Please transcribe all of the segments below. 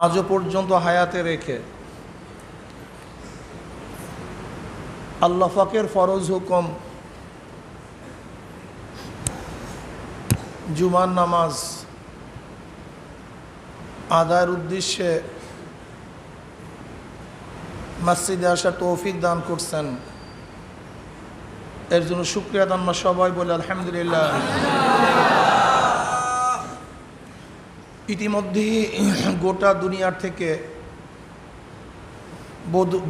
আজও পর্যন্ত হায়াতে রেখে আল্লাহ পাকের ফরজ হুকুম জুমার নামাজ আদায়ের উদ্দেশ্যে মসজিদে আসার তৌফিক দান করছেন। এর জন্য শুকরিয়া দান সবাই বলে আলহামদুলিল্লাহ। ইতিমধ্যেই গোটা দুনিয়ার থেকে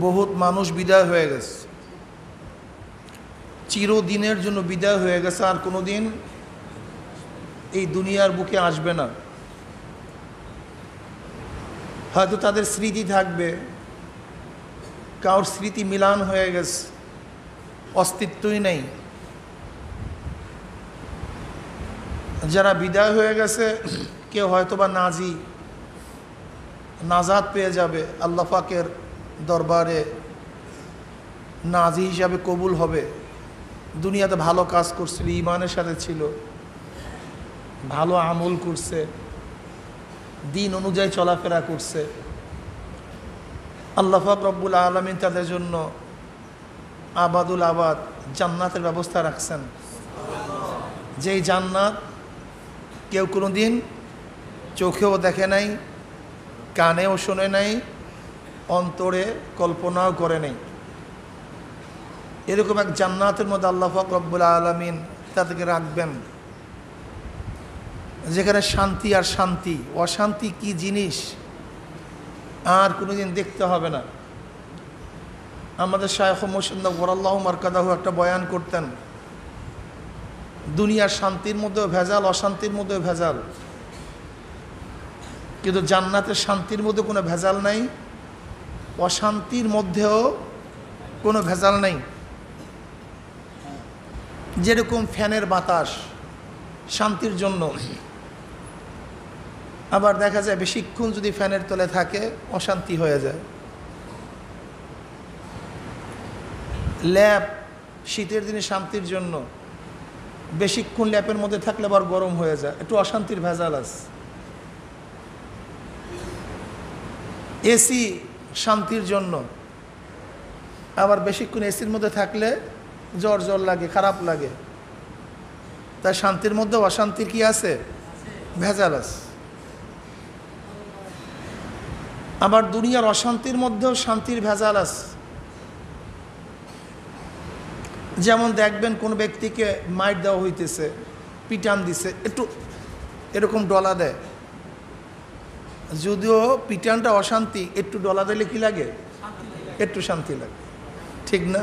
বহুত মানুষ বিদায় হয়ে গেছে, চিরদিনের জন্য বিদায় হয়ে গেছে, আর কোনোদিন এই দুনিয়ার বুকে আসবে না। হয়তো তাদের স্মৃতি থাকবে, কারোর স্মৃতি মিলান হয়ে গেছে, অস্তিত্বই নেই। যারা বিদায় হয়ে গেছে কেউ হয়তো বা নাজাত পেয়ে যাবে, আল্লাহ পাকের দরবারে নাজি হিসাবে কবুল হবে। দুনিয়াতে ভালো কাজ করছিল, ঈমানের সাথে ছিল, ভালো আমল করছে, দিন অনুযায়ী চলাফেরা করছে। আল্লাহ পাক রব্বুল আলামিন তাদের জন্য আবাদুল আবাদ জান্নাতের ব্যবস্থা রাখছেন, যেই জান্নাত কেউ কোনো দিন চোখেও দেখে নাই, কানেও শোনে নাই, অন্তরে কল্পনাও করে নাই। এরকম এক জান্নাতের মধ্যে আল্লাহ পাক রব্বুল আলামিন তাদেরকে রাখবেন, যেখানে শান্তি আর শান্তি, অশান্তি কি জিনিস আর কোনোদিন দেখতে হবে না। আমাদের শায়খ মুর্শিদ ওয়ারাল্লাহু মারকাদাহু একটা বয়ান করতেন, দুনিয়ার শান্তির মধ্যেও ভেজাল, অশান্তির মধ্যেও ভেজাল, কিন্তু জান্নাতের শান্তির মধ্যে কোনো ভেজাল নাই, অশান্তির মধ্যেও কোনো ভেজাল নাই। যেরকম ফ্যানের বাতাস শান্তির জন্য, আবার দেখা যায় বেশিক্ষণ যদি ফ্যানের তলে থাকে অশান্তি হয়ে যায়। ল্যাপ শীতের দিনে শান্তির জন্য, বেশিক্ষণ ল্যাপের মধ্যে থাকলে আবার গরম হয়ে যায়, একটু অশান্তির ভেজাল আছে। এসি শান্তির জন্য, আবার বেশিক্ষণ এসির মধ্যে থাকলে জ্বর লাগে, খারাপ লাগে। তাই শান্তির মধ্যে অশান্তির কি আছে? ভেজাল আছে। আবার দুনিয়ার অশান্তির মধ্যেও শান্তির ভেজাল আছে। যেমন দেখবেন কোন ব্যক্তিকে মাইর দেওয়া হইতেছে, পিটান দিছে, একটু এরকম ডলা দেয়, যদিও পিটানটা অশান্তি, একটু ডলা দিলে কি লাগে? একটু শান্তি লাগে, ঠিক না?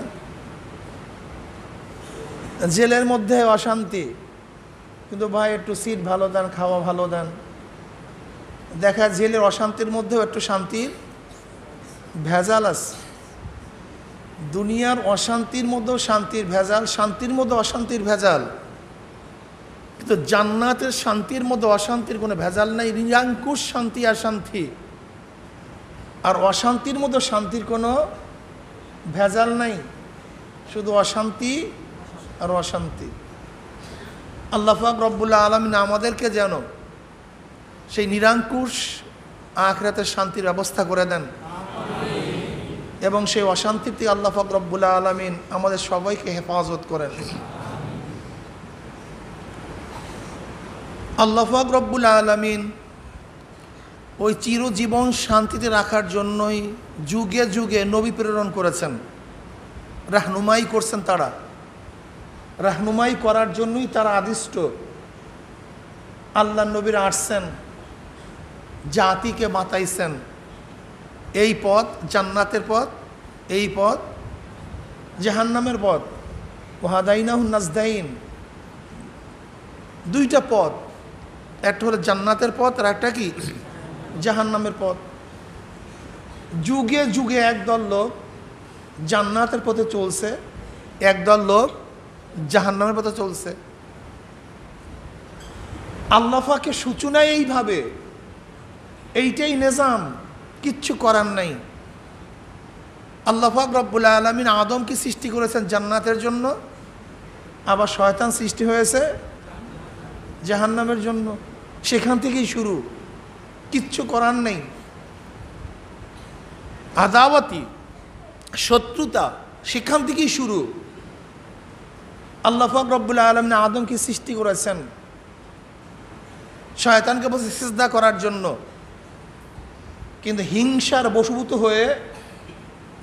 জেলের মধ্যে অশান্তি, কিন্তু ভাই একটু সিট ভালো দেন, খাওয়া ভালো দেন। দেখা জেলের অশান্তির মধ্যেও একটু শান্তির ভেজাল আছে। দুনিয়ার অশান্তির মধ্যেও শান্তির ভেজাল, শান্তির মধ্যে অশান্তির ভেজাল, কিন্তু জান্নাতের শান্তির মধ্যে অশান্তির কোনো ভেজাল নাই। নিরঙ্কুশ শান্তি আর শান্তি, আর অশান্তির মধ্যে শান্তির কোনো ভেজাল নাই, শুধু অশান্তি আর অশান্তি। আল্লাহ পাক রব্বুল আলামিন আমাদেরকে যেন সেই নিরঙ্কুশ আখিরাতের শান্তির ব্যবস্থা করে দেন, এবং সেই অশান্তিতে আল্লাহ পাক রব্বুল আলামিন আমাদের সবাইকে হেফাজত করেন। আল্লাহ পাক রব্বুল আলামিন ওই চিরজীবন শান্তিতে রাখার জন্যই যুগে যুগে নবী প্রেরণ করেছেন, রাহনুমাই করছেন। তারা রাহনুমাই করার জন্যই তারা আদিষ্ট। আল্লাহ নবীরা আসছেন, জাতিকে বাতাইছেন এই পথ জান্নাতের পথ, এই পথ জাহান্নামের পথ। ওয়াহাদাইনাহুন নাজদাইন, দুইটা পথ, একটা হলো জান্নাতের পথ আর একটা কি? জাহান্নামের পথ। যুগে যুগে একদল লোক জান্নাতের পথে চলছে, একদল লোক জাহান্নামের পথে চলছে। আল্লাহ পাকের সূচনায় এইভাবে, এইটাই নিজাম, কিচ্ছু করার নাই। আল্লাহ পাক রব্বুল আলামিন আদমকে সৃষ্টি করেছেন জান্নাতের জন্য, আবার শয়তান সৃষ্টি হয়েছে জাহান্নামের জন্য। সেখান থেকেই শুরু, কিচ্ছু করার নেই। আদাওয়াতি, শত্রুতা সেখান থেকেই শুরু। আল্লাহ পাক রব্বুল আলামিন আদমকে সৃষ্টি করেছেন, শয়তানকে বলছে সিজদা করার জন্য, কিন্তু হিংসার বশীভূত হয়ে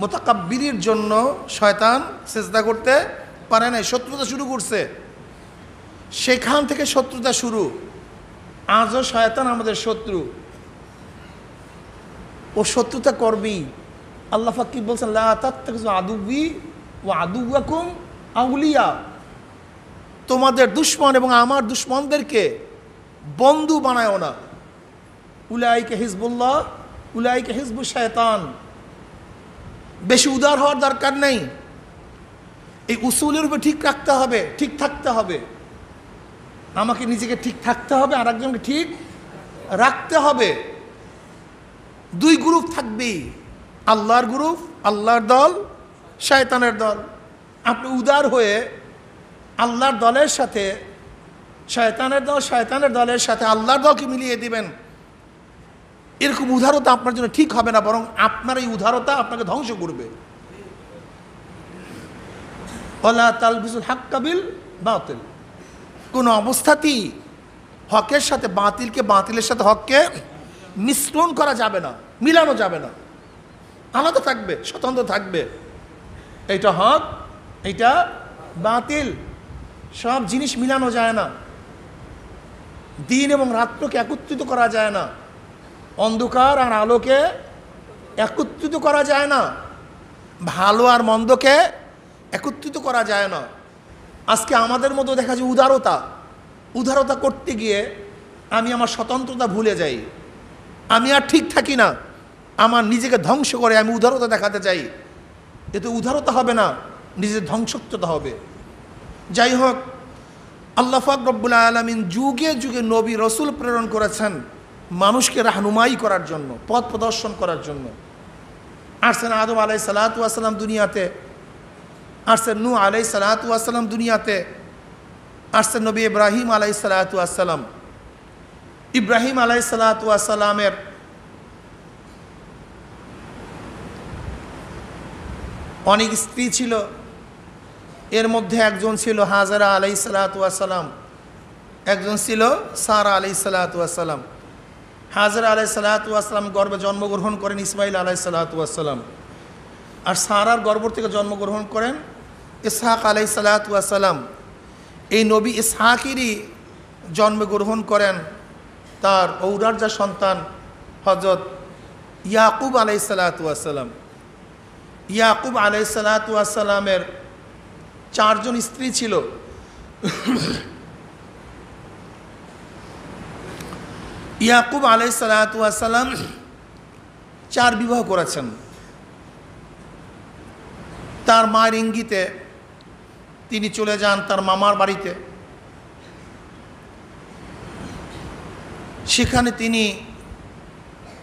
মুতাকাব্বিরের জন্য শয়তান সিজদা করতে পারে নাই, শত্রুতা শুরু করছে। সেখান থেকে শত্রুতা শুরু। আজও শয়তান আমাদের শত্রু, ও শত্রুতা করবেই। আল্লাহ পাক কি বলছেন, লা তাত্তাখিযু আদুওয়ি ওয়া আদুওয়াকুম আউলিয়া, তোমাদের দুশমন এবং আমার দুশমনদেরকে বন্ধু বানায়ও না। উলাইকা হিজবুল্লাহ উলাইকা হিজবুশ শায়তান। বেশি উদার হওয়ার দরকার নেই, এই উসুলের উপর ঠিক রাখতে হবে, ঠিক থাকতে হবে। আমাকে নিজেকে ঠিক থাকতে হবে, আর একজনকে ঠিক রাখতে হবে। দুই গ্রুপ থাকবেই, আল্লাহর গ্রুপ, আল্লাহর দল, শয়তানের দল। আপনি উদার হয়ে আল্লাহর দলের সাথে শয়তানের দল, শয়তানের দলের সাথে আল্লাহর দলকে মিলিয়ে দিবেন, এরকম উদারতা আপনার জন্য ঠিক হবে না, বরং আপনার এই উদারতা আপনাকে ধ্বংস করবে। ওয়ালা তালবিসুল হাক্কা বিল বাতিল, কোনো অবস্থাতেই হকের সাথে বাতিলকে, বাতিলের সাথে হককে মিশ্রণ করা যাবে না, মিলানো যাবে না। আলাদা থাকবে, স্বতন্ত্র থাকবে। এইটা হক, এইটা বাতিল, সব জিনিস মিলানো যায় না। দিন এবং রাত্রকে একত্রিত করা যায় না, অন্ধকার আর আলোকে একত্রিত করা যায় না, ভালো আর মন্দকে একত্রিত করা যায় না। আজকে আমাদের মতো দেখা যায় উদারতা করতে গিয়ে আমি আমার স্বতন্ত্রতা ভুলে যাই, আমি আর ঠিক থাকি না, আমার নিজেকে ধ্বংস করে আমি উদারতা দেখাতে চাই। এতে উদারতা হবে না, নিজের ধ্বংসত্বতা হবে। যাই হোক, আল্লাহ পাক রব্বুল আলামিন যুগে যুগে নবী রসুল প্রেরণ করেছেন মানুষকে রাহনুমাই করার জন্য, পথ প্রদর্শন করার জন্য। আসছেন আদম আলাইহিস সালাতু ওয়াস সালাম দুনিয়াতে, আসছেন নূহ আলাইহিস সালাতু ওয়াস সালাম দুনিয়াতে, আসছেন নবী ইব্রাহিম আলাইহিস সালাতু ওয়াস সালাম। ইব্রাহিম আলাইহিস সালাতু ওয়াস সালামের অনেক স্ত্রী ছিল, এর মধ্যে একজন ছিল হাজারা আলাইহিস সালাতু ওয়াস সালাম, একজন ছিল সারা আলাইহিস সালাতু ওয়াস সালাম। হাজারা আলাইহিস সালাতু ওয়াস সালাম গর্ভে জন্মগ্রহণ করেন ইসমাইল আলাইহিস সালাতু ওয়াস সালাম, আর সারার গর্ভ থেকে জন্মগ্রহণ করেন ইসহাক আলাইহিস সালাতু ওয়াস সালাম। এই নবী ইসহাকেরই জন্মগ্রহণ করেন তার ঔরারজা সন্তান হযরত ইয়াকুব আলাইহিস সালাতু ওয়াস সালাম। ইয়াকুব আলাইহিস সালাতু ওয়াস সালামের 4 জন স্ত্রী ছিল। ইয়াকুব আলাইহিস সালাতু ওয়াস সালাম 4 বিবাহ করেছেন। তার মায়ের ইঙ্গিতে তিনি চলে যান তার মামার বাড়িতে। সেখানে তিনি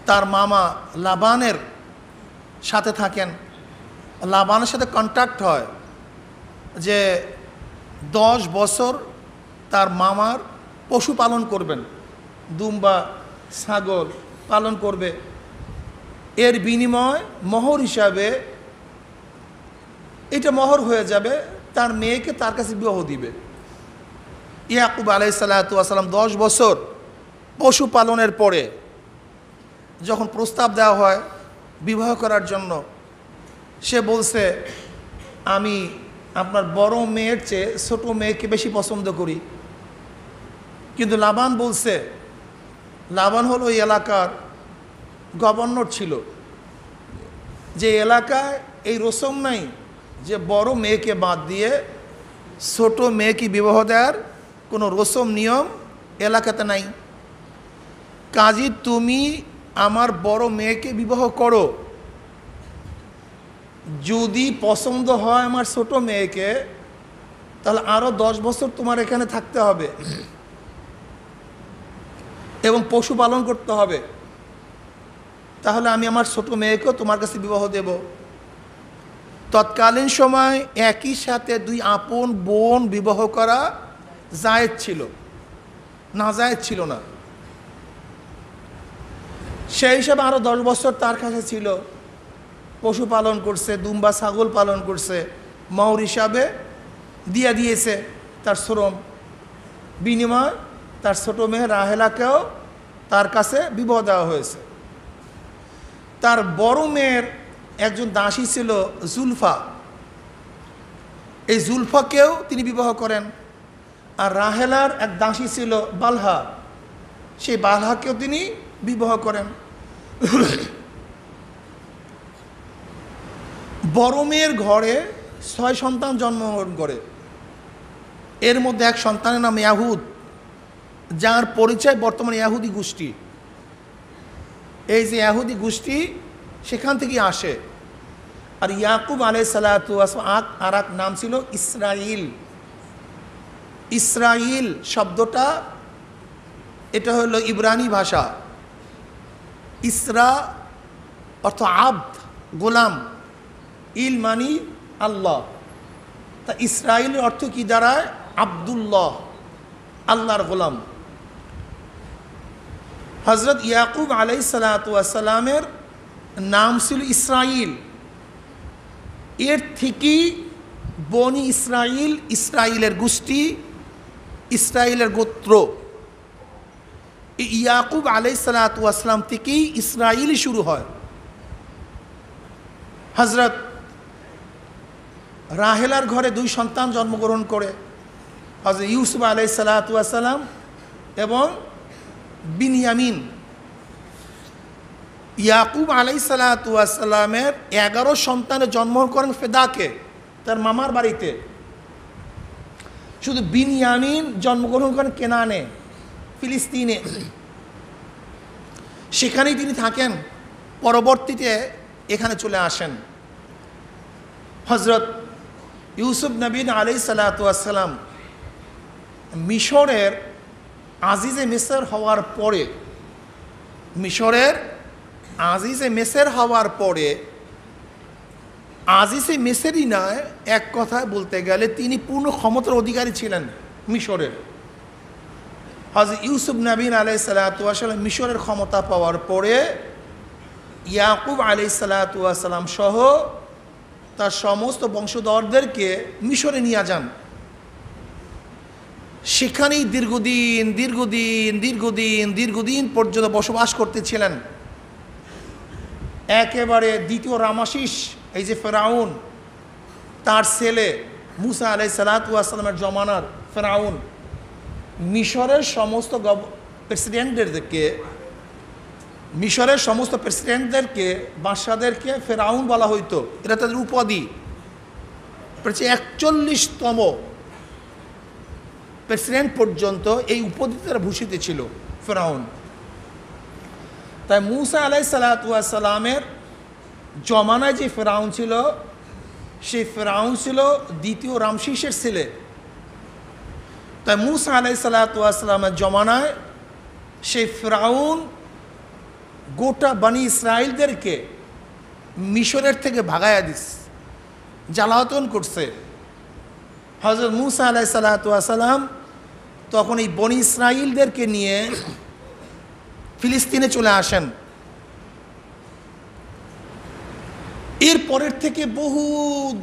তার মামা লাবানের সাথে থাকেন। লাবানের সাথে কন্ট্যাক্ট হয় যে 10 বছর তার মামার পশু পালন করবেন, দুম্বা ছাগল পালন করবে, এর বিনিময় মোহর হিসাবে এটা মোহর হয়ে যাবে, তার মেয়েকে তার কাছে বিবাহ দিবে। ইয়াকুব আলাইহিস সালাতু ওয়াস সালাম 10 বছর পশু পালনের পরে যখন প্রস্তাব দেওয়া হয় বিবাহ করার জন্য, সে বলছে আমি আপনার বড় মেয়ের চেয়ে ছোট মেয়েকে বেশি পছন্দ করি। কিন্তু লাবান বলছে, লাবান হলো ওই এলাকার গভর্নর ছিল, যে এলাকায় এই রসম নাই যে বড় মেয়েকে বাদ দিয়ে ছোট মেয়েকে বিবাহ দেওয়ার কোনো রসম নিয়ম এলাকাতে নাই। কাজী তুমি আমার বড় মেয়েকে বিবাহ করো, যদি পছন্দ হয় আমার ছোট মেয়েকে তাহলে আরও 10 বছর তোমার এখানে থাকতে হবে এবং পশুপালন করতে হবে, তাহলে আমি আমার ছোট মেয়েকেও তোমার কাছে বিবাহ দেব। তৎকালীন সময় একই সাথে 2 আপন বোন বিবাহ করা জায়েজ ছিল, না জায়েজ ছিল না। সেই হিসাবে আরও 10 বছর তার কাছে ছিল। পশু পালন করছে, দুম্বা ছাগল পালন করছে, মাউর হিসাবে দিয়েছে তার শ্রম। বিনিময় তার ছোট মেয়ে রাহেলাকেও তার কাছে বিবাহ দেওয়া হয়েছে। তার বড় মেয়ের একজন দাসী ছিল জুলফা, এই জুলফাকেও তিনি বিবাহ করেন। আর রাহেলার এক দাসী ছিল বালহা, সেই বালহাকেও তিনি বিবাহ করেন। বড় মেয়ের ঘরে 6 সন্তান জন্মগ্রহণ করে। এর মধ্যে এক সন্তানের নাম ইয়াহুদ, যার পরিচয় বর্তমানে ইয়াহুদি গোষ্ঠী। এই যে ইয়াহুদি গোষ্ঠী সেখান থেকে আসে। আর ইয়াকুব আলাইহিস সালাতু ওয়াস সালাম আর এক নাম ছিল ইসরাইল। ইসরাইল শব্দটা এটা হলো ইব্রানি ভাষা। ইসরা অর্থ আব্দ, গোলাম, ইল মানি আল্লাহ। তা ইসরাইলের অর্থ কি দাঁড়ায়? আব্দুল্লাহ, আল্লাহর গোলাম। হজরত ইয়াকুব আলাইহিস সালাতু ওয়াস সালামের নাম ছিল ইসরাইল। এর থেকেই বনি ইসরাইল, ইসরাইলের গোষ্ঠী, ইসরাইলের গোত্র। ইয়াকুব আলাইহিস সালাতু ওয়াস সালাম থেকেই ইসরাইলই শুরু হয়। হজরত রাহেলার ঘরে 2 সন্তান জন্মগ্রহণ করে, হজরত ইউসুফ আলাইহিস সালাতু ওয়াস সালাম এবং বিনিয়ামিন। ইয়াকুব আলাইহিস সালাতু ওয়াস সালামের 11 সন্তানের জন্মগ্রহণ করেন ফেদাকে, তার মামার বাড়িতে। শুধু বিনিয়ামিন জন্মগ্রহণ করেন কেনানে, ফিলিস্তিনে। সেখানেই তিনি থাকেন, পরবর্তীতে এখানে চলে আসেন। হজরত ইউসুফ নবী আলাইহিস সালাতু ওয়াস সালাম মিশরের আজিজে মিসর হওয়ার পরে, মিশরের আজিজে মিসর হওয়ার পরে, আজিজে মিসরই নয়, এক কথায় বলতে গেলে তিনি পূর্ণ ক্ষমতার অধিকারী ছিলেন মিশরের। হযরত ইউসুফ নবী আলাইহিস সালাতু ওয়াস সালাম মিশরের ক্ষমতা পাওয়ার পরে ইয়াকুব আলাইহিস সালাতু ওয়াস সালাম সহ তার সমস্ত বংশধরদেরকে মিশরে নিয়ে যান। সেখানেই দীর্ঘদিন পর্যন্ত বসবাস করতেছিলেন। একেবারে দ্বিতীয় রামাসিস, এই যে ফেরাউন, তার ছেলে মুসা আলাইহিস সালাতু ওয়াস সালামের জমানার ফেরাউন, মিশরের সমস্ত প্রেসিডেন্টদেরকে বাদশাদেরকে ফেরাউন বলা হইতো, এটা তাদের উপাধি। 41তম প্রেসিডেন্ট পর্যন্ত এই উপাধিতে তারা ভূষিত ছিল, ফেরাউন। তাই মুসা আলাইহিস সালাতু ওয়াস সালামের জমানায় যে ফেরাউন ছিল, সেই ফেরাউন ছিল দ্বিতীয় রামসিসের ছেলে। তাই মুসা আলাইহিস সালাতু ওয়াস সালামের জমানায় সেই ফেরাউন গোটা বনি ইসরাইলদেরকে মিশরের থেকে ভাগাইয়া দিস, জ্বালাতন করছে। হযরত মুসা আলাইহিস সালাতু ওয়াস সালাম তখন এই বনি ইসরাইলদেরকে নিয়ে ফিলিস্তিনে চলে আসেন। এর পরের থেকে বহু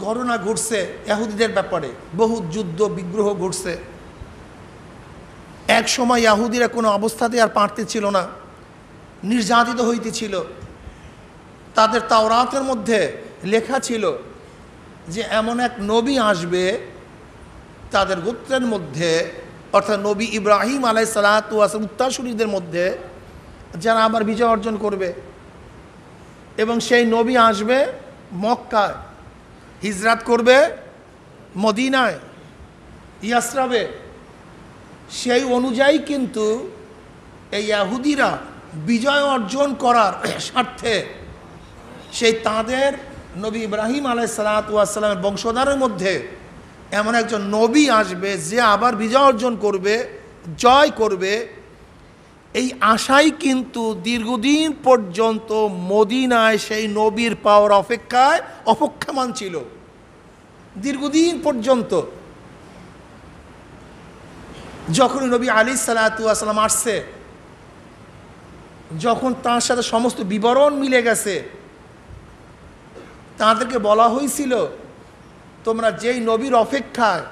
ঘটনা ঘটছে ইহুদিদের ব্যাপারে, বহু যুদ্ধ বিগ্রহ ঘটছে। এক সময় ইহুদিরা কোনো অবস্থাতে আর পারতেছিল না, নির্যাতিত হইতেছিল। তাদের তাওরাতের মধ্যে লেখা ছিল যে এমন এক নবী আসবে তাদের গোত্রের মধ্যে, অর্থাৎ নবী ইব্রাহিম আলাইহিস সালাতু ওয়াস সালাম উত্তরসূরিদের মধ্যে, যারা আবার বিজয় অর্জন করবে। এবং সেই নবী আসবে মক্কায়, হিজরাত করবে মদিনায়, ইয়াসরাবে। সেই অনুযায়ী কিন্তু এই ইহুদিরা বিজয় অর্জন করার স্বার্থে সেই তাদের নবী ইব্রাহিম আলাইহিস সালাতু ওয়াস সালামের বংশধরের মধ্যে এমন একজন নবী আসবে যে আবার বিজয় অর্জন করবে, জয় করবে। এই আশাই কিন্তু দীর্ঘদিন পর্যন্ত মদিনায় সেই নবীর পাওয়ার অপেক্ষায় অপেক্ষমান ছিল, দীর্ঘদিন পর্যন্ত। যখন নবী আলাইহিস সালাতু ওয়াস সালাম আসছে, যখন তার সাথে সমস্ত বিবরণ মিলে গেছে, তাদেরকে বলা হয়েছিল তোমরা যেই নবীর অপেক্ষায়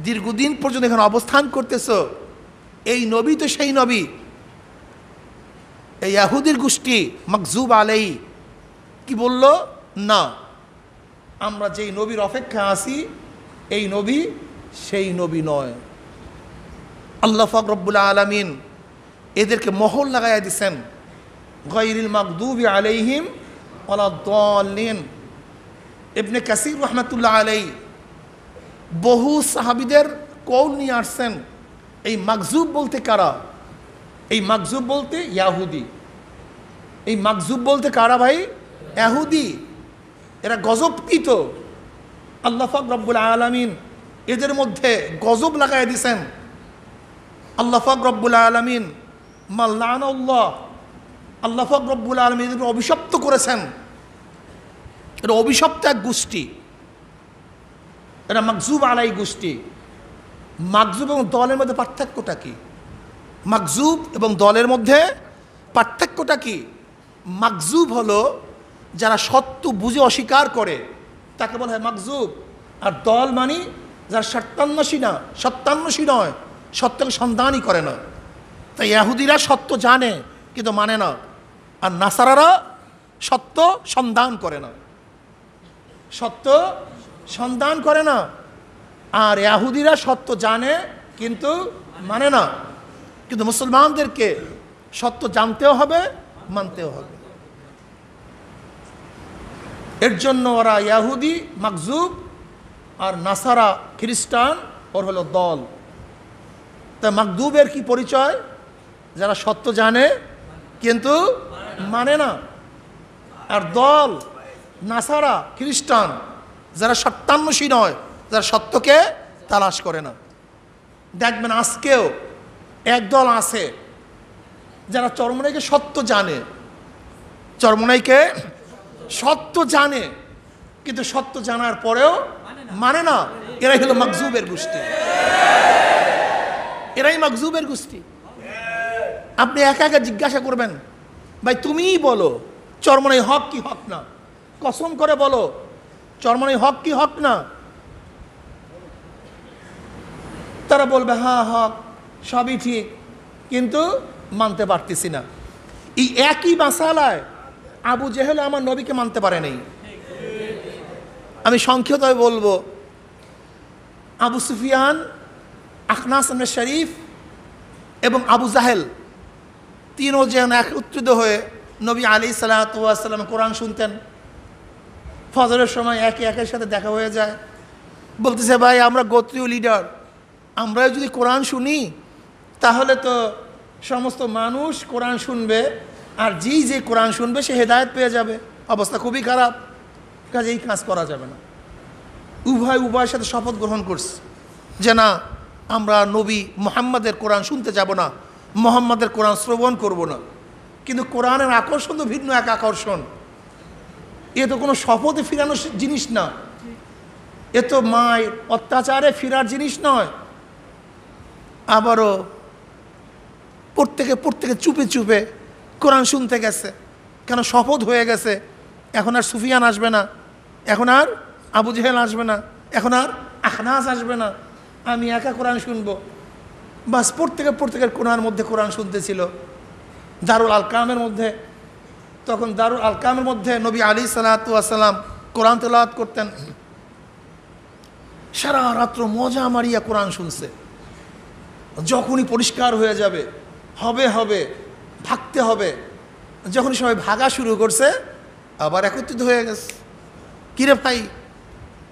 দীর্ঘদিন পর্যন্ত এখানে অবস্থান করতেছ, এই নবী তো সেই নবী। এই ইহুদির গোষ্ঠী মাকজুব আলাই কি বলল, না, আমরা যেই নবীর অপেক্ষা আছি এই নবী সেই নবী নয়। আল্লাহ পাক রব্বুল আলামিন এদেরকে মোহর লাগাইয়া দিছেন, গায়রিল মাগদুবি আলাইহিম ওয়ালাদ-দাল্লিন। ইবনে কাসির রহমাতুল্লাহ আলাই বহু সাহাবীদের কওল নিয়ে আসছেন, এই মাগজুব বলতে কারা? এই মাগজুব বলতে ইয়াহুদি। এই মাগজুব বলতে কারা ভাই? ইহুদি। এরা গজবকৃত। আল্লাহ পাক রব্বুল আলামিন এদের মধ্যে গজব লাগাই দিয়েছেন। আল্লাহ পাক রব্বুল আলামিন মাল্লানাল্লাহ, আল্লাহ পাক রব্বুল আলামিন এদের অভিশপ্ত করেছেন। এটা অভিশপ্ত এক গোষ্ঠী, এটা মাগজুব আলাই গোষ্ঠী। মাগজুব এবং দলের মধ্যে পার্থক্যটা কি? মাগজুব এবং দলের মধ্যে পার্থক্যটা কি? মাগজুব হলো যারা সত্য বুঝে অস্বীকার করে, তাকে বলা হয় মাগজুব। আর দল মানে যারা সত্যান্বেষী নয়, সত্যকে সন্ধানই করে না। তাই ইহুদিরা সত্য জানে কিন্তু মানে না, আর নাসারারা সত্য সন্ধান করে না, সত্য সন্ধান করে না। আর ইহুদিরা সত্য জানে কিন্তু মানে না। কিন্তু মুসলমানদেরকে সত্য জানতেও হবে, মানতেও হবে। এর জন্য ওরা ইহুদি মাগজুব, আর নাসারা খ্রিস্টান ওর হলো দল। তা মাগদুবের কি পরিচয়? যারা সত্য জানে কিন্তু মানে না। আর দল নাসারা খ্রিস্টান যারা সত্যান্বেষী নয়, যারা সত্যকে তালাশ করে না। দেখবেন আজকেও একদল আছে যারা চরমনাইকে সত্য জানে, চরমনাইকে সত্য জানে কিন্তু সত্য জানার পরেও মানে না। এরাই হলো মাগজুবের গোষ্ঠী, এরাই মাগজুবের গোষ্ঠী। আপনি একা একা জিজ্ঞাসা করবেন, ভাই তুমিই বলো চরমনাই হক কি হক না, কসম করে বলো চরমনাই হক কি হক না। তারা বলবে হ্যাঁ হক, সবই ঠিক, কিন্তু মানতে পারতেছি না। এই একই মাসালায় আবু জেহেল আমার নবীকে মানতে পারে নাই। আমি সংক্ষেপে বলবো, আবু সুফিয়ান, আখনাস ইবনে শরীফ এবং আবু জাহেল তিনজন একত্রিত হয়ে নবী আলাইহিসসালাতু ওয়াস সালাম কোরআন শুনতেন। ফজরের সময় একে একের সাথে দেখা হয়ে যায়, বলতেছে ভাই আমরা গোত্রীয় লিডার, আমরা যদি কোরআন শুনি তাহলে তো সমস্ত মানুষ কোরআন শুনবে, আর যে কোরআন শুনবে সে হেদায়েত পেয়ে যাবে। অবস্থা খুবই খারাপ, কাজে এই কাজ করা যাবে না। উভয়ের সাথে শপথ গ্রহণ করছে যে না, আমরা নবী মুহাম্মাদের কোরআন শুনতে যাব না, মুহাম্মাদের কোরআন শ্রবণ করব না। কিন্তু কোরআনের আকর্ষণ তো ভিন্ন এক আকর্ষণ। এ তো কোনো শপথে ফিরানোর জিনিস না, এ তো মায়ের অত্যাচারে ফিরার জিনিস নয়। আবারও প্রত্যেকে চুপে চুপে কোরআন শুনতে গেছে, কেন শপথ হয়ে গেছে। এখন আর সুফিয়ান আসবে না, এখন আর আবু জেহেল আসবে না, এখন আর আখনাস আসবে না, আমি একা কোরআন শুনবো। বাস প্রত্যেকের কোরআনের মধ্যে কোরআন শুনতেছিল দারুল আলকামের মধ্যে। তখন দারুল আলকামের মধ্যে নবী আলাইহিসসালাতু ওয়াস সালাম কোরআন তেলাওয়াত করতেন। সারা রাত্র মজা মারিয়া কোরআন শুনছে। যখনই পরিষ্কার হয়ে যাবে, হবে ভাগতে হবে, যখন সবাই ভাগা শুরু করছে আবার একত্রিত হয়ে গেছে। কিরে ভাই,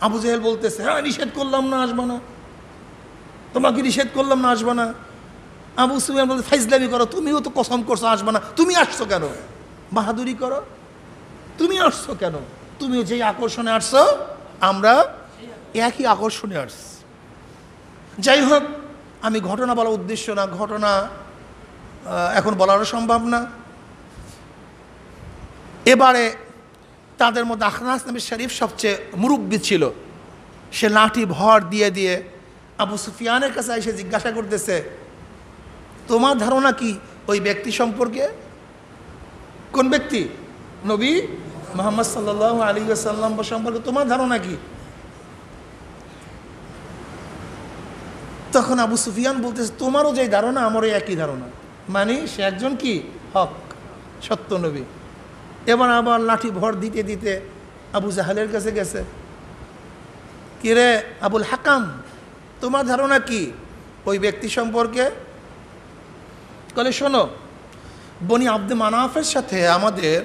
আবু জেহেল বলতেছে হ্যাঁ নিষেধ করলাম না আসবো না, তোমাকে নিষেধ করলাম না আসবো না। আবু সুফিয়ান বলতে ফাইজলামি করো, তুমিও তো কসম করছো আসবো না, তুমি আসছো কেন? বাহাদুরি করো, তুমি আসছো কেন? তুমিও যেই আকর্ষণে আসছো আমরা একই আকর্ষণে আসছি। যাই হোক, আমি ঘটনা বলার উদ্দেশ্য না, ঘটনা এখন বলারও সম্ভব না। এবারে তাদের মধ্যে আখনাস নামে শরীফ সবচেয়ে মুরব্বী ছিল। সে লাঠি ভর দিয়ে দিয়ে আবু সুফিয়ানের কাছে এসে জিজ্ঞাসা করতেছে, তোমার ধারণা কি ওই ব্যক্তি সম্পর্কে? কোন ব্যক্তি? নবী মুহাম্মদ সাল্লাল্লাহু আলাইহি ওয়াসাল্লাম সম্পর্কে তোমার ধারণা কি? তখন আবু সুফিয়ান বলতেছে, তোমারও যে ধারণা আমারও একই ধারণা, মানে সে একজন কি হক সত্য নবী। এবার আবার লাঠি ভর দিতে দিতে আবু জাহালের কাছে গেছে, কিরে আবুল হাকাম, তোমার ধারণা কি ওই ব্যক্তি সম্পর্কে? বলে, শোনো, বনি আব্দে মানাফের সাথে আমাদের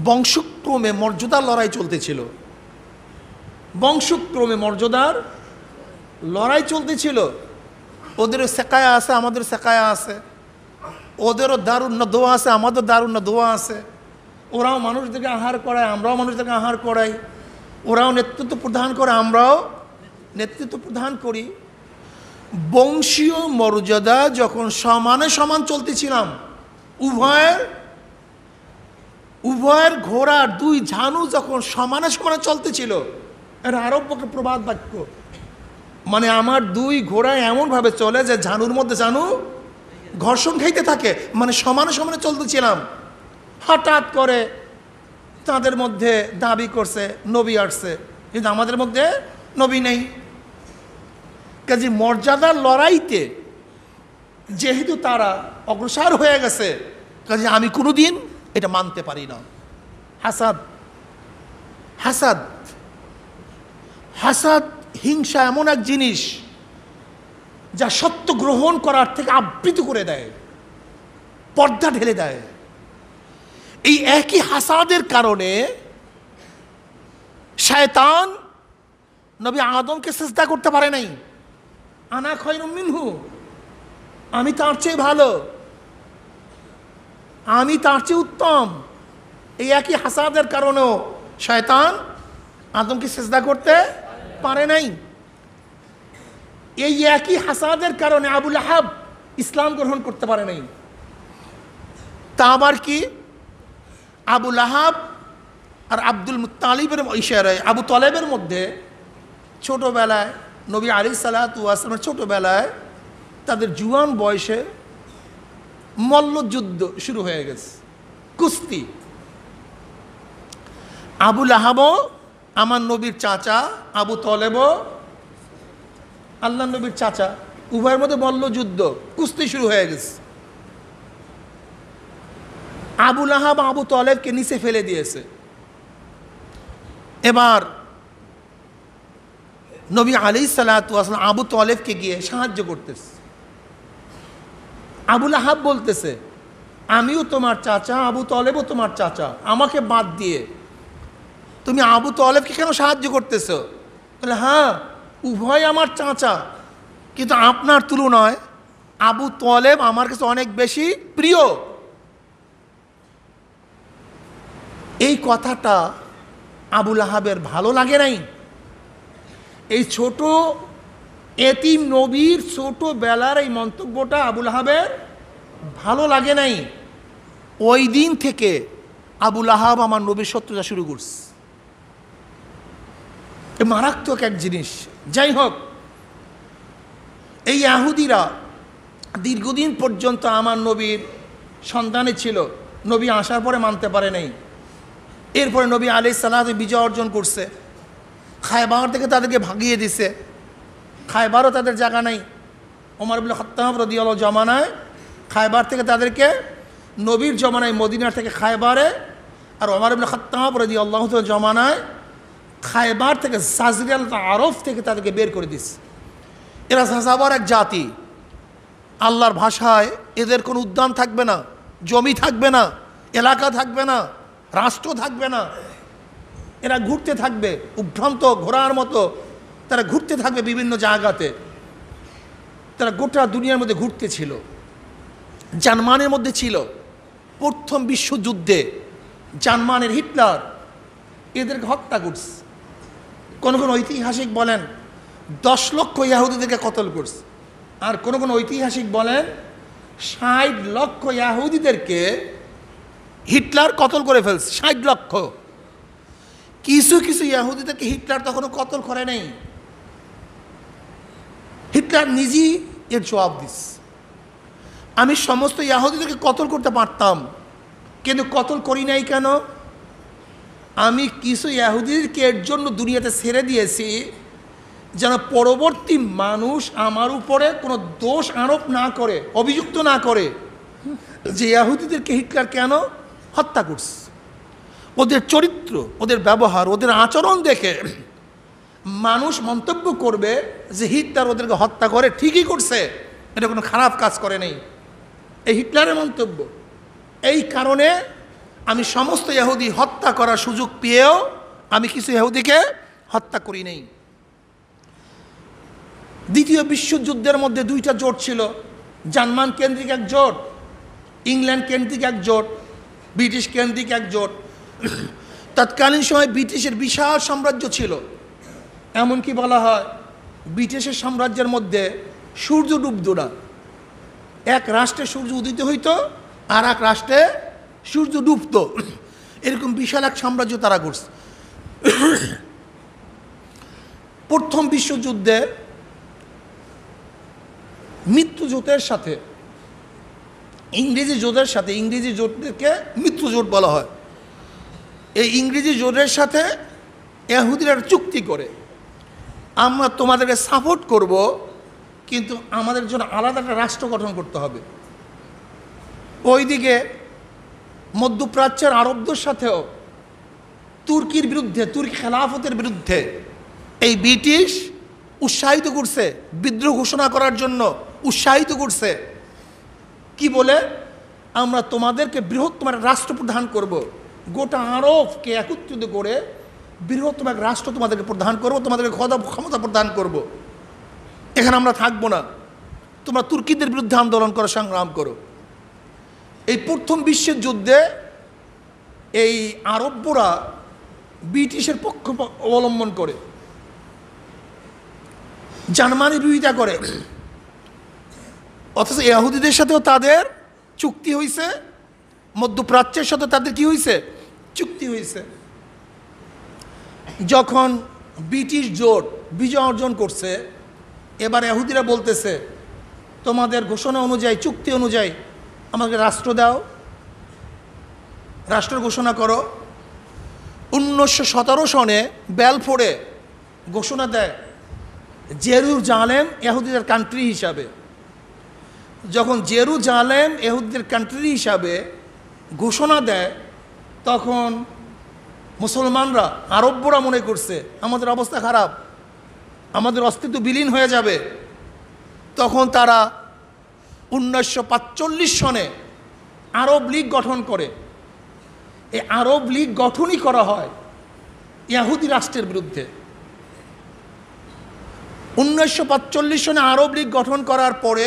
বংশক্রমে মর্যাদার লড়াই চলতেছিল, বংশক্রমে মর্যাদার লড়াই চলতেছিল। ওদেরও সেকায়া আছে, আমাদের সেকায়া আছে, ওদেরও দারুণ দোয়া আছে, আমাদের দারুণ দোয়া আছে। ওরাও মানুষদেরকে আহার করায়, আমরাও মানুষদেরকে আহার করাই। ওরাও নেতৃত্ব প্রদান করে, আমরাও নেতৃত্ব প্রদান করি। বংশীয় মর্যাদা যখন সমানে সমান চলতেছিলাম, উভয়ের ঘোড়ার দুই ঝানু যখন সমানে সমানে চলতেছিল, এটা আরব পক্ষে প্রবাদ বাক্য, মানে আমার দুই ঘোড়ায় এমনভাবে চলে যে ঝানুর মধ্যে ঝানু ঘর্ষণ খাইতে থাকে, মানে সমানে সমানে চলতেছিলাম। হঠাৎ করে তাদের মধ্যে দাবি করছে নবী আসছে, কিন্তু আমাদের মধ্যে নবী নেই। কাজে মর্যাদার লড়াইতে যেহেতু তারা অগ্রসর হয়ে গেছে, কাজে আমি কোনোদিন এটা মানতে পারি না। হাসাদ হাসাদ হাসাদ হিংসা এমন এক জিনিস যা সত্য গ্রহণ করার থেকে আবৃত করে দেয়, পর্দা ঢেলে দেয়। এই একই হাসাদের কারণে শয়তান নবী আদমকে সিজদা করতে পারে নাই। আনা খায়রুম মিনহু, আমি তার চেয়ে ভালো, আমি তার চেয়ে উত্তম। এই একই হাসাদের কারণেও শয়তান আদমকে সিজদা করতে পারে নাই। এই একই হাসাদের কারণে আবু লাহাব ইসলাম গ্রহণ করতে পারে নাই। তা আবার কি, আবু লাহাব আর আব্দুল মুত্তালিবের ইশারায় আবু তলেবের মধ্যে ছোটোবেলায় নবী আলাইহিস সালাতু ওয়াস সালামের ছোটোবেলায় তাদের জুয়ান বয়সে মল্লযুদ্ধ শুরু হয়ে গেছে, কুস্তি। আবু লাহাবও আমার নবীর চাচা, আবু তলেবও আল্লাহ নবীর চাচা, উভয়ের মধ্যে মল্লযুদ্ধ, কুস্তি শুরু হয়ে গেছে। আবু লাহাব আবু তলেবকে নিচে ফেলে দিয়েছে। এবার নবী আলাইহিস সালাতু ওয়াস সালাম আবু তলেবকে গিয়ে সাহায্য করতেছে। আবু লাহাব বলতেছে, আমিও তোমার চাচা, আবু তলেবও তোমার চাচা, আমাকে বাদ দিয়ে তুমি আবু তলেবকে কেন সাহায্য করতেছ? বলে, হ্যাঁ, উভয় আমার চাচা, কিন্তু আপনার তুলনায় আবু তলেব আমার কাছে অনেক বেশি প্রিয়। এই কথাটা আবু লাহাবের ভালো লাগে নাই। এই ছোট এতিম নবীর ছোটবেলার এই মন্তব্যটা আবু লাহাবের ভালো লাগে নাই। ওই দিন থেকে আবু লাহাব আমার নবীর শত্রুতা শুরু করছে। মারাত্মক এক জিনিস। যাই হোক, এই ইহুদিরা দীর্ঘদিন পর্যন্ত আমার নবীর সন্তানে ছিল, নবী আসার পরে মানতে পারে নাই। এরপরে নবী আলাইহিস সালাতু বিজয় অর্জন করছে, খায়বার থেকে তাদেরকে ভাগিয়ে দিছে। খায়বারও তাদের জায়গা নাই। ওমর ইবনে খাত্তাব রাদিয়াল্লাহু জমানায় খায়বার থেকে তাদেরকে, নবীর জমানায় মদিনার থেকে খায়বারে, আর ওমর ইবনে খাত্তাব রাদিয়াল্লাহু জমানায় খায়বার থেকে জাজরিয়াল আরব থেকে তাদেরকে বের করে দিচ্ছে। এরা যাযাবর এক জাতি। আল্লাহর ভাষায় এদের কোনো উদ্যান থাকবে না, জমি থাকবে না, এলাকা থাকবে না, রাষ্ট্র থাকবে না। এরা ঘুরতে থাকবে, উভ্রান্ত ঘোড়ার মতো তারা ঘুরতে থাকবে বিভিন্ন জায়গাতে। তারা গোটা দুনিয়ার মধ্যে ঘুরতে ছিল, জার্মানির মধ্যে ছিল। প্রথম বিশ্বযুদ্ধে জার্মানির হিটলার এদেরকে হত্যা করছে। কোন কোন ঐতিহাসিক বলেন 10 লক্ষ ইহুদিদেরকে কতল করছে, আর কোন কোন ঐতিহাসিক বলেন 60 লক্ষ ইহুদিদেরকে হিটলার কতল করে ফেলছে। 60 লক্ষ। কিছু কিছু ইহুদিদেরকে হিটলার তখনও কতল করে নাই। হিটলার নিজেই এর জবাব দিচ্ছে, আমি সমস্ত ইহুদিদেরকে কতল করতে পারতাম, কিন্তু কতল করি নাই কেন? আমি কিছু ইহুদিকে এর জন্য দুনিয়াতে ছেড়ে দিয়েছি যেন পরবর্তী মানুষ আমার উপরে কোনো দোষ আরোপ না করে, অভিযুক্ত না করে যে ইহুদিদেরকে হিটলার কেন হত্যা করছে। ওদের চরিত্র, ওদের ব্যবহার, ওদের আচরণ দেখে মানুষ মন্তব্য করবে যে হিটলার ওদেরকে হত্যা করে ঠিকই করছে, এটা কোনো খারাপ কাজ করে নেই। এই হিটলারের মন্তব্য। এই কারণে আমি সমস্ত ইহুদি হত্যা করার সুযোগ পেয়েও আমি কিছু ইহুদিকে হত্যা করি নেই। দ্বিতীয় বিশ্বযুদ্ধের মধ্যে দুইটা জোট ছিল, জার্মান কেন্দ্রিক এক জোট, ইংল্যান্ড কেন্দ্রিক এক জোট, ব্রিটিশ কেন্দ্রিক এক জোট। তৎকালীন সময় ব্রিটিশের বিশাল সাম্রাজ্য ছিল। এমনকি বলা হয় ব্রিটিশের সাম্রাজ্যের মধ্যে সূর্য ডুবতো না, এক রাষ্ট্রে সূর্য উদিত হইতো আর এক রাষ্ট্রে সূর্য ডুবত, এরকম বিশাল এক সাম্রাজ্য তারা করছে। প্রথম বিশ্বযুদ্ধে মিত্রজোটের সাথে ইংরেজি জোটের সাথে, ইংরেজি জোটকে মিত্রজোট বলা হয়, এই ইংরেজি জোটের সাথে ইহুদিরা চুক্তি করে আমরা তোমাদেরকে সাপোর্ট করব, কিন্তু আমাদের জন্য আলাদা একটা রাষ্ট্র গঠন করতে হবে। ওইদিকে মধ্যপ্রাচ্যের আরবদের সাথেও তুর্কির বিরুদ্ধে, তুর্কি খেলাফতের বিরুদ্ধে এই ব্রিটিশ উৎসাহিত করছে, বিদ্রোহ ঘোষণা করার জন্য উৎসাহিত করছে। কি বলে? আমরা তোমাদেরকে বৃহত্তম এক রাষ্ট্র প্রদান করব, গোটা আরবকে একত্রিত করে বৃহত্তম এক রাষ্ট্র তোমাদেরকে প্রদান করব, তোমাদেরকে ক্ষমতা প্রদান করব, এখানে আমরা থাকবো না, তোমরা তুর্কিদের বিরুদ্ধে আন্দোলন করো, সংগ্রাম করো। এই প্রথম বিশ্বের যুদ্ধে এই আরবরা ব্রিটিশের পক্ষ অবলম্বন করে, জার্মানির বিরোধিতা করে, অথচ ইহুদিদের সাথেও তাদের চুক্তি হয়েছে, মধ্যপ্রাচ্যের সাথে তাদের কি হয়েছে? চুক্তি হয়েছে। যখন ব্রিটিশ জোট বিজয় অর্জন করছে, এবার ইহুদিরা বলতেছে তোমাদের ঘোষণা অনুযায়ী, চুক্তি অনুযায়ী আমাকে রাষ্ট্র দাও, রাষ্ট্র ঘোষণা করো। 1917 সনে বেলফোরে ঘোষণা দেয় জেরুজালেম ইহুদিদের কান্ট্রি হিসাবে। যখন জেরুজালেম ইহুদিদের কান্ট্রি হিসাবে ঘোষণা দেয়, তখন মুসলমানরা, আরবরা মনে করছে আমাদের অবস্থা খারাপ, আমাদের অস্তিত্ব বিলীন হয়ে যাবে। তখন তারা 1945 সনে আরব লীগ গঠন করে। এই আরব লীগ গঠনই করা হয় ইহুদি রাষ্ট্রের বিরুদ্ধে। 1945 সনে আরব লীগ গঠন করার পরে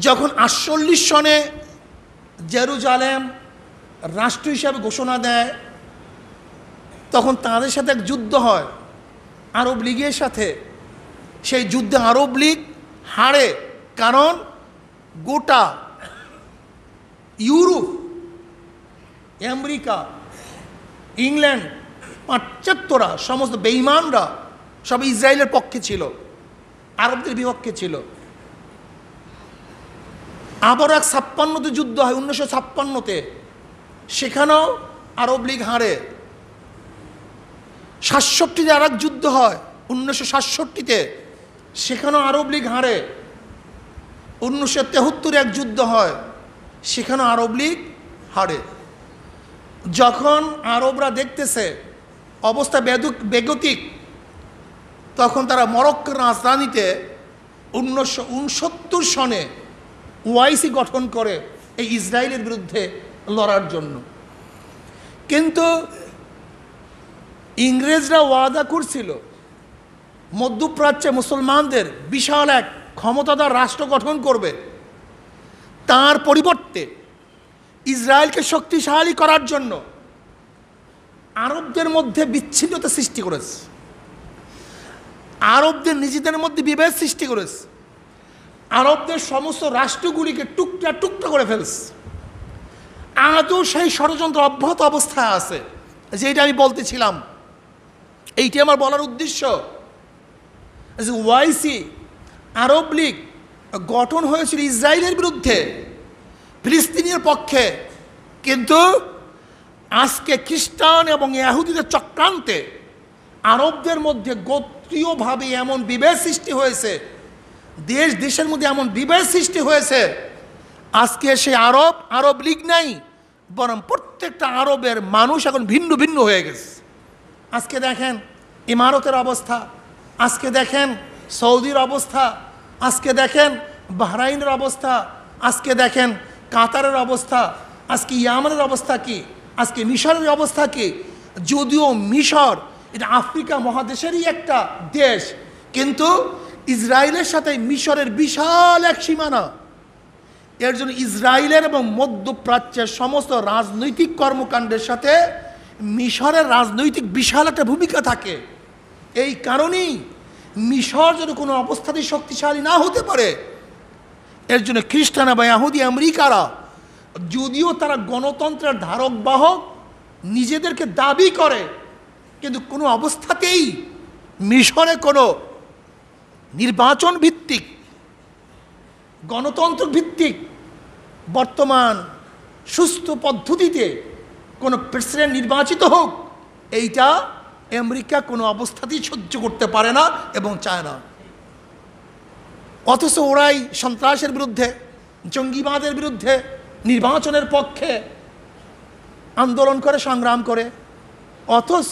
যখন 48 সনে জেরুজালেম রাষ্ট্র হিসাবে ঘোষণা দেয়, তখন তাদের সাথে এক যুদ্ধ হয় আরব লীগের সাথে। সেই যুদ্ধে আরব লীগ হারে, কারণ গোটা ইউরোপ, আমেরিকা, ইংল্যান্ড, পাশ্চাত্যরা, সমস্ত বেঈমানরা সব ইসরায়েলের পক্ষে ছিল, আরবদের বিপক্ষে ছিল। আবার এক 56তে যুদ্ধ হয়, 1956-তে, সেখানেও আরব লীগ হারে। 67-তে আর এক যুদ্ধ হয় 1967-তে, সেখানেও আরব লীগ হারে। 1973-এ এক যুদ্ধ হয়, সেখানেও আরব লীগ হারে। যখন আরবরা দেখতেছে অবস্থা বেগতিক, তখন তারা মরক্কোর রাজধানীতে 1969 সনে ওআইসি গঠন করে এই ইসরায়েলের বিরুদ্ধে লড়ার জন্য। কিন্তু ইংরেজরা ওয়াদা করছিল মধ্যপ্রাচ্যে মুসলমানদের বিশাল এক ক্ষমতাধর রাষ্ট্র গঠন করবে, তার পরিবর্তে ইসরায়েলকে শক্তিশালী করার জন্য আরবদের মধ্যে বিচ্ছিন্নতা সৃষ্টি করেছে, আরবদের নিজেদের মধ্যে বিভেদ সৃষ্টি করেছে, আরবদের সমস্ত রাষ্ট্রগুলিকে টুকরা টুকরা করে ফেলছে। আদৌ সেই ষড়যন্ত্র অব্যাহত অবস্থায় আছে, যেটা আমি বলতেছিলাম। এইটি আমার বলার উদ্দেশ্য যে ওআইসি, আরব লীগ গঠন হয়েছিল ইসরায়েলের বিরুদ্ধে, ফিলিস্তিনের পক্ষে, কিন্তু আজকে খ্রিস্টান এবং ইহুদিদের চক্রান্তে আরবদের মধ্যে গোত্রীয়ভাবে এমন বিভেদ সৃষ্টি হয়েছে, দেশ দেশের মধ্যে এমন বিভেদ সৃষ্টি হয়েছে, আজকে সে আরব লীগ নাই, বরং প্রত্যেকটা আরবের মানুষ এখন ভিন্ন ভিন্ন হয়ে গেছে। আজকে দেখেন ইমারতের অবস্থা, আজকে দেখেন সৌদির অবস্থা, আজকে দেখেন বাহরাইনের অবস্থা, আজকে দেখেন কাতারের অবস্থা, আজকে ইয়ামানের অবস্থা কি, আজকে মিশরের অবস্থা কি। যদিও মিশর এটা আফ্রিকা মহাদেশেরই একটা দেশ, কিন্তু ইসরায়েলের সাথে মিশরের বিশাল এক সীমানা। এর জন্য ইসরায়েলের এবং মধ্যপ্রাচ্যের সমস্ত রাজনৈতিক কর্মকাণ্ডের সাথে মিশরের রাজনৈতিক বিশাল একটা ভূমিকা থাকে। এই কারণেই মিশর যদি কোনো অবস্থাতেই শক্তিশালী না হতে পারে, এর জন্য খ্রিস্টান বা ইহুদি আমেরিকারা, যদিও তারা গণতন্ত্রের ধারক বাহক নিজেদেরকে দাবি করে, কিন্তু কোনো অবস্থাতেই মিশরে কোনো নির্বাচন ভিত্তিক গণতন্ত্র ভিত্তিক বর্তমান সুস্থ পদ্ধতিতে কোনো প্রেসিডেন্ট নির্বাচিত হোক, এইটা আমেরিকা কোনো অবস্থাতেই সহ্য করতে পারে না এবং চায় না। অথচ ওরাই সন্ত্রাসের বিরুদ্ধে, জঙ্গিবাদের বিরুদ্ধে, নির্বাচনের পক্ষে আন্দোলন করে, সংগ্রাম করে। অথচ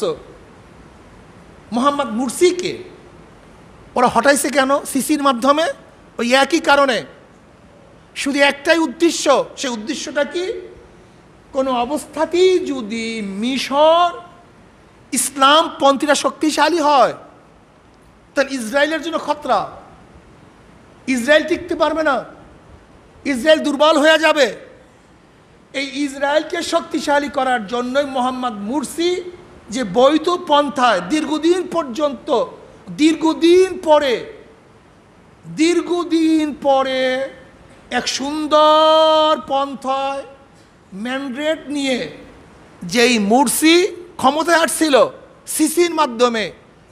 মোহাম্মদ মুরসিকে ওরা হটাইছে কেন? সিসির মাধ্যমে, ওই একই কারণে, শুধু একটাই উদ্দেশ্য। সেই উদ্দেশ্যটা কি? কোনো অবস্থাতেই যদি মিশর ইসলামপন্থীরা শক্তিশালী হয়, তাহলে ইসরায়েলের জন্য খতরা। ইসরায়েল টিকতে পারবে না, ইসরায়েল দুর্বল হয়ে যাবে। এই ইসরায়েলকে শক্তিশালী করার জন্যই মোহাম্মদ মুরসি যে বৈধ পন্থায় দীর্ঘদিন পর্যন্ত, দীর্ঘদিন পরে এক সুন্দর পন্থায় ম্যান্ডেট নিয়ে যেই মুরসি ক্ষমতায় আসছিল সিসির মাধ্যমে,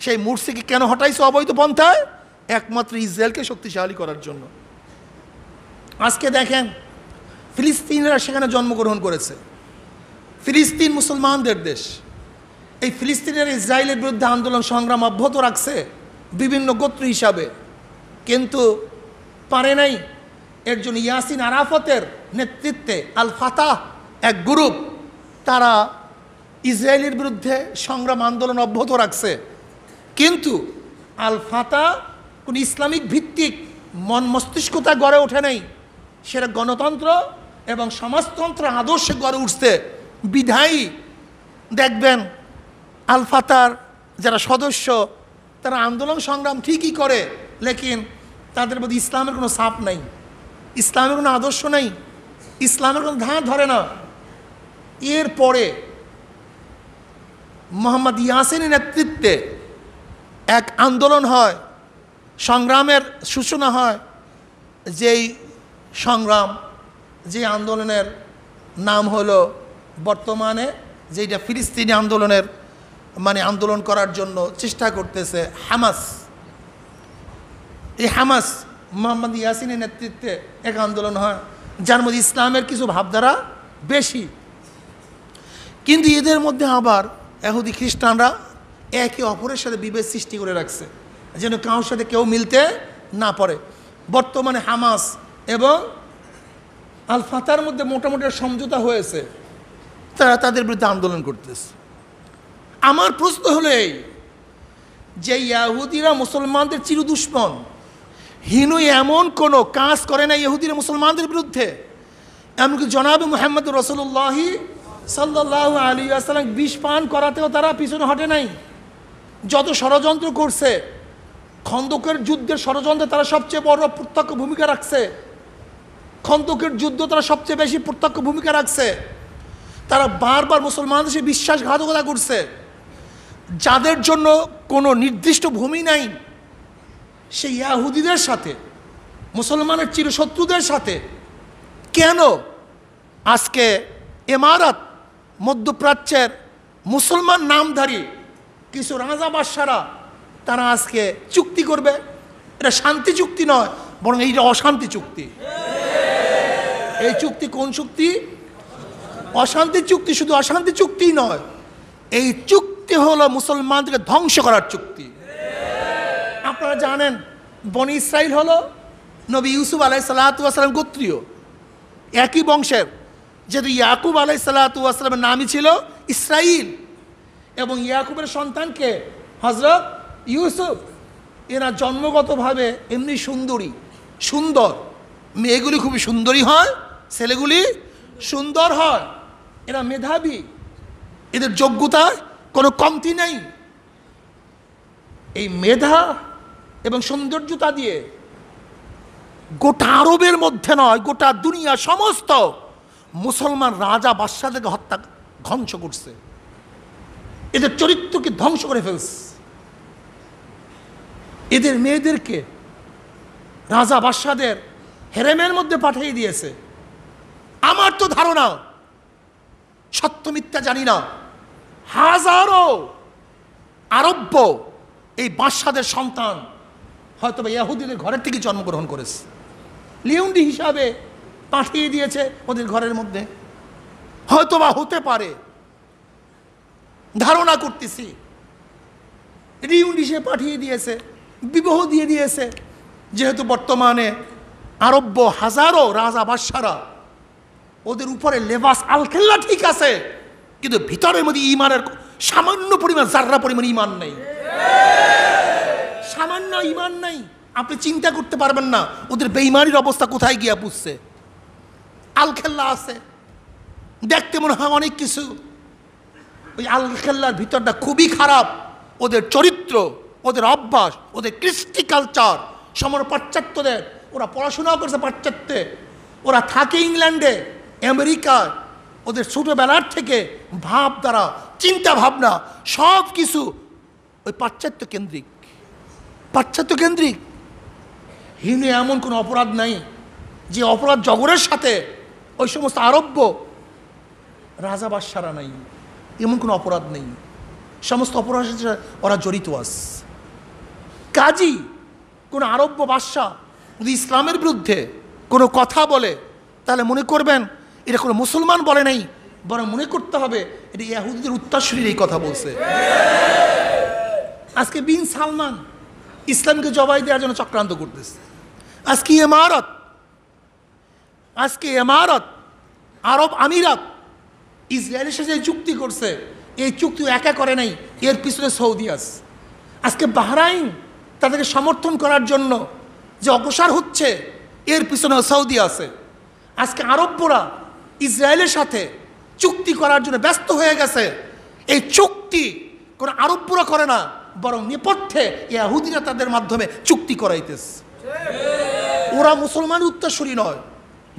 সেই মুরসিকে কেন হটাইছে অবৈধ পন্থায়? একমাত্র ইসরায়েলকে শক্তিশালী করার জন্য। আজকে দেখেন ফিলিস্তিনিরা সেখানে জন্মগ্রহণ করেছে, ফিলিস্তিন মুসলমানদের দেশ। এই ফিলিস্তিনের ইসরায়েলের বিরুদ্ধে আন্দোলন সংগ্রাম অব্যাহত রাখছে বিভিন্ন গোত্র হিসাবে, কিন্তু পারে নাই। এর জন্য ইয়াসিন আরাফাতের নেতৃত্বে আল ফাতাহ এক গ্রুপ, তারা ইসরায়েলের বিরুদ্ধে সংগ্রাম আন্দোলন অব্যাহত রাখছে। কিন্তু আল ফাতাহ কোন ইসলামিক ভিত্তিক মন মস্তিষ্কতা গড়ে ওঠে নাই, সেটা গণতন্ত্র এবং সমাজতন্ত্র আদর্শে গড়ে উঠছে। বিধায়ী দেখবেন আল ফাতার যারা সদস্য, তারা আন্দোলন সংগ্রাম ঠিকই করে, লেকিন তাদের মধ্যে ইসলামের কোনো ছাপ নাই, ইসলামের কোনো আদর্শ নাই, ইসলামের কোনো ধার ধরে না। এরপরে মোহাম্মদ ইয়াসিনের নেতৃত্বে এক আন্দোলন হয়, সংগ্রামের সূচনা হয়। যেই সংগ্রাম, যে আন্দোলনের নাম হলো বর্তমানে যেটা ফিলিস্তিনি আন্দোলনের আন্দোলন করার জন্য চেষ্টা করতেছে হামাস। এই হামাস মোহাম্মদ ইয়াসিনের নেতৃত্বে এক আন্দোলন হয়, যার মধ্যে ইসলামের কিছু ভাবধারা বেশি। কিন্তু এদের মধ্যে আবার ইহুদি খ্রিস্টানরা একে অপরের সাথে বিভেদ সৃষ্টি করে রাখছে, যেন কারোর সাথে কেউ মিলতে না পারে। বর্তমানে হামাস এবং আল ফাতার মধ্যে মোটামুটি সমঝোতা হয়েছে, তারা তাদের বিরুদ্ধে আন্দোলন করতেছে। আমার প্রশ্ন হলো এই, যে ইহুদিরা মুসলমানদের চিরদুশ্মন, হিনু এমন কোনো কাজ করে না ইহুদিরা মুসলমানদের বিরুদ্ধে। এমনকি জনাবে মুহাম্মদ রাসূলুল্লাহ সাল্লাল্লাহু আলাইহি ওয়াসাল্লাম বিষ পান করাতেও তারা পিছনে হটে নাই। যত ষড়যন্ত্র করছে, খন্দকের যুদ্ধের ষড়যন্ত্রে তারা সবচেয়ে বড় প্রত্যক্ষ ভূমিকা রাখছে। খন্দকের যুদ্ধ তারা সবচেয়ে বেশি প্রত্যক্ষ ভূমিকা রাখছে। তারা বারবার মুসলমানদের সাথে বিশ্বাসঘাতকতা করছে, যাদের জন্য কোনো নির্দিষ্ট ভূমি নাই, সেই ইহুদিদের সাথে, মুসলমানের চিরশত্রুদের সাথে। কেন আজকে ইমারত, মধ্যপ্রাচ্যের মুসলমান নামধারী কিছু রাজা বাদশারা তারা আজকে চুক্তি করবে? এটা শান্তি চুক্তি নয়, বরং এইটা অশান্তি চুক্তি। এই চুক্তি কোন চুক্তি? অশান্তি চুক্তি শুধু অশান্তি চুক্তি নয়, এই চুক্তি হলো মুসলমানদেরকে ধ্বংস করার চুক্তি। আপনারা জানেন বনি ইসরাইল হলো নবী ইউসুফ আলাইহিসসালাম গোত্রীয়, একই বংশের। যেহেতু ইয়াকুব আলাইহিসসালামের নামই ছিল ইসরাইল এবং ইয়াকুবের সন্তানকে হযরত ইউসুফ। এরা জন্মগতভাবে এমনি সুন্দর, মেয়েগুলি খুবই সুন্দরী হয়, ছেলেগুলি সুন্দর হয়। এরা মেধাবী, এদের যোগ্যতার কোনো কমতি নেই। এই মেধা এবং সৌন্দর্যতা দিয়ে গোটা আরবের মধ্যে নয়, গোটা দুনিয়া সমস্ত মুসলমান রাজা বাদশাদেরকে ধ্বংস করছে, এদের চরিত্রকে ধ্বংস করে ফেলছে। এদের মেয়েদেরকে রাজা বাদশাদের হেরেমের মধ্যে পাঠিয়ে দিয়েছে। আমার তো ধারণা, সত্য মিথ্যা জানি না, হাজারো আরব্য এই বাদশাদের সন্তান হয়তো বা ইহুদিদের ঘরের থেকে জন্মগ্রহণ করেছে, লিউন্ডি হিসাবে পাঠিয়ে দিয়েছে ওদের ঘরের মধ্যে। হয়তো বা হতে পারে, ধারণা করতেছি, লিউন্ডি হিসেবে পাঠিয়ে দিয়েছে, বিবাহ দিয়ে দিয়েছে। যেহেতু বর্তমানে আরব্য হাজারো রাজা বাদশারা ওদের উপরে লেবাস আলখেল্লা ঠিক আছে, কিন্তু ভিতরের মধ্যে ইমানের সামান্য পরিমাণ, জাররা পরিমাণ ইমান নেই, সামান্য ইমান নাই। আপনি চিন্তা করতে পারবেন না ওদের বেঈমানির অবস্থা কোথায় গিয়া পুষছে। আলখেল্লা আছে, দেখতে মনে হয় অনেক কিছু, ওই আলখেল্লার ভিতরটা খুবই খারাপ। ওদের চরিত্র, ওদের অভ্যাস, ওদের কৃষ্টি কালচার সমর পাশ্চাত্যদের। ওরা পড়াশোনাও করছে পাশ্চাত্যে, ওরা থাকে ইংল্যান্ডে, আমেরিকায়। ওদের ছোটোবেলার থেকে ভাব দ্বারা চিন্তা ভাবনা সব কিছু ওই পাশ্চাত্য কেন্দ্রিক। হিন্দু এমন কোনো অপরাধ নাই যে অপরাধ জগরের সাথে ওই সমস্ত আরব্য রাজা বাদশারা নাই, এমন কোনো অপরাধ নেই। সমস্ত অপরাধের সাথে ওরা জড়িত আছে। কাজী কোনো আরব্য বাদশা যদি ইসলামের বিরুদ্ধে কোনো কথা বলে, তাহলে মনে করবেন এটা কোনো মুসলমান বলে নাই, বরং মনে করতে হবে এটা ইহুদিদের উত্তরসূরির এই কথা বলছে। আজকে বিন সালমান ইসলামকে জবাই দেওয়ার জন্য চক্রান্ত করতেছে। আজকে ইমারত আরব আমিরাত ইসরায়েলের সাথে চুক্তি করছে, এই চুক্তি একা করে নাই, এর পিছনে সৌদি আছে। আজকে বাহরাইন তাদেরকে সমর্থন করার জন্য যে অগ্রসর হচ্ছে, এর পিছনে সৌদি আছে। আজকে আরব্যরা ইসরায়েলের সাথে চুক্তি করার জন্য ব্যস্ত হয়ে গেছে। এই চুক্তি কোনো আরব্যরা করে না, বরং নেপথ্যে ইহুদিরা তাদের মাধ্যমে চুক্তি করাইতেছে। ওরা মুসলমানের উত্তরসূরি নয়,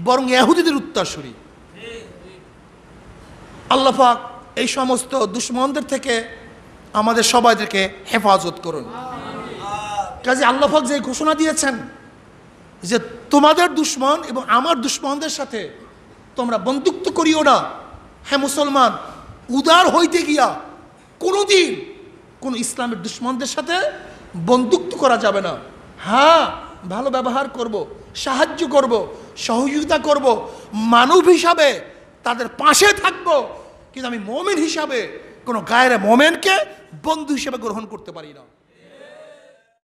বরং ইহুদিদের উত্তরসূরি। আল্লাহ পাক এই সমস্ত দুশমনদের থেকে আমাদের সবাইদেরকে হেফাজত করুন। কাজে আল্লাহ পাক যে ঘোষণা দিয়েছেন যে তোমাদের দুশমন এবং আমার দুশমনদের সাথে তোমরা বন্ধুত্ব করিও না। হ্যাঁ মুসলমান, উদার হইতে গিয়া কোনোদিন কোনো ইসলামের দুশমনদের সাথে বন্ধুত্ব করা যাবে না। হ্যাঁ, ভালো ব্যবহার করব, সাহায্য করব, সহযোগিতা করব, মানব হিসাবে তাদের পাশে থাকব, কিন্তু আমি মোমেন হিসাবে কোনো গায়ের মোমেনকে বন্ধু হিসেবে গ্রহণ করতে পারি না।